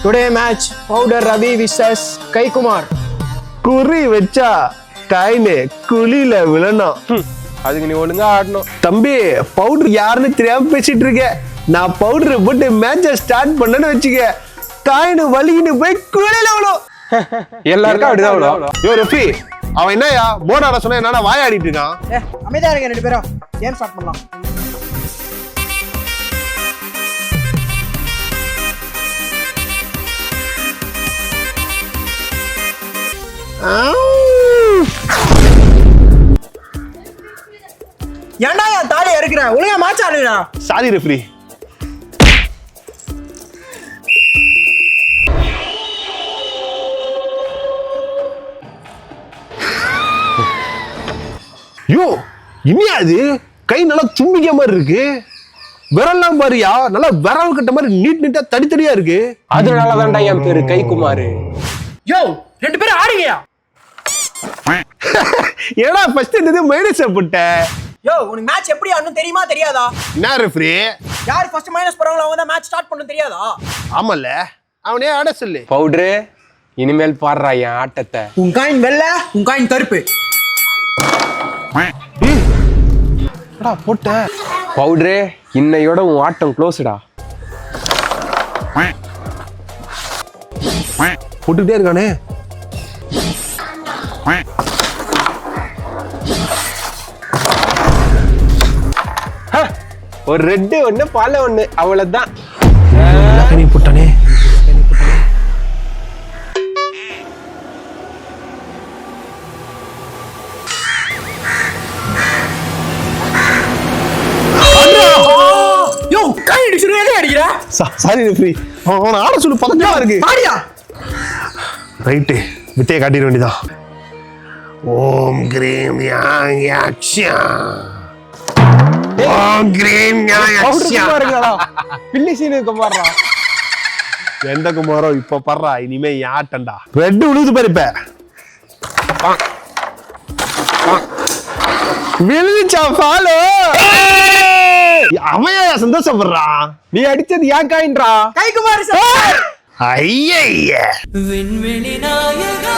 Today match, Powder Ravi versus Kai Kumar. குறி வச்சா coin குழியில விழணும். அதுக்கு நீ ஒழுங்கா ஆடணும். தம்பி பவுடர் யாருன்னு தெரியாம பேசிட்டு இருக்க. நான் பவுடர் போட்டு மேட்ச ஸ்டார்ட் பண்ணேன்னு வச்சுக்க, காயினு வலிக்கிட்டு போய் குழியில விழும். எல்லாருக்கும் அப்படிதான் விழும். யோ ரெஃப்ரி, அவன் என்னயா போர்டு ஆட சொன்னா என்னடா வாயாடிட்டு இருக்கான்? அமைதியா இருங்க ரெண்டு பேரும். கேம் ஸ்டார்ட் பண்ணலாம். ஏன்டா என் தாலி இருக்கிற ஒழுங்கா மேட்ச் ஆடுடா. Sorry referee. யோ இனியா இது கை நல்லா தும்பிக்க மாதிரி இருக்கு. விரல்லாம் பாரியா நல்லா விரல் கட்ட மாதிரி நீட்டா தடித்தடியா இருக்கு. அதனாலதான்டா என் பேரு கைக்குமாரு. யோ ரெண்டு பேரும் ஆடுங்கயா. ஏடா ஃபர்ஸ்ட் இது மைனஸ் போட்ட. யோ உனக்கு மேட்ச் எப்படி ஆடணும் தெரியுமா தெரியாதா? என்ன ரெஃப்ரி? யார் ஃபர்ஸ்ட் மைனஸ் போறாங்களோ அவங்க தான் மேட்ச் ஸ்டார்ட் பண்ணனும் தெரியாதா? ஆமல்ல, அவனே ஆட சொல்லு. பவுடரு இனிமேல் பாடுறா என் ஆட்டத்தை. உன் காயின் வெள்ளை, உன் காயின் கருப்பு. ஏடா போட்ட. பவுடரு இன்னையோட உன் ஆட்டம் க்ளோஸ்டா. போட்டுட்டே இருக்கானே. ஒரு ரெட்டு ஒண்ணு பால ஒண்ணு அவ்வளவுதான். நீ போட்டானே. யோ காயின் அடிச்சுறே அடிக்குற. சாரி ரெஃப்ரி, அவன ஆட சொல்லு. பதட்டமா இருக்கு. ஆடியா. ரைட், வித்தைய காட்டிட வேண்டியதான். ஓம் கிரீம் யாங் யாக்ஷா. ஓம் கிரீம் யாங் யாக்ஷா. பில்லி சீனு குமாரா. எந்த குமாரோ இப்ப பர்றா. இனிமே யாட்டண்டா. ரெட் உழுது பாரு. இப்ப விழுந்துச்சா ஃபாலோ. அவன் சந்தோஷப்படுறான். நீ அடிச்சது ஏன் காயின்றா? கைக்குமார் சார். ஐய விண்வெளி நாயகா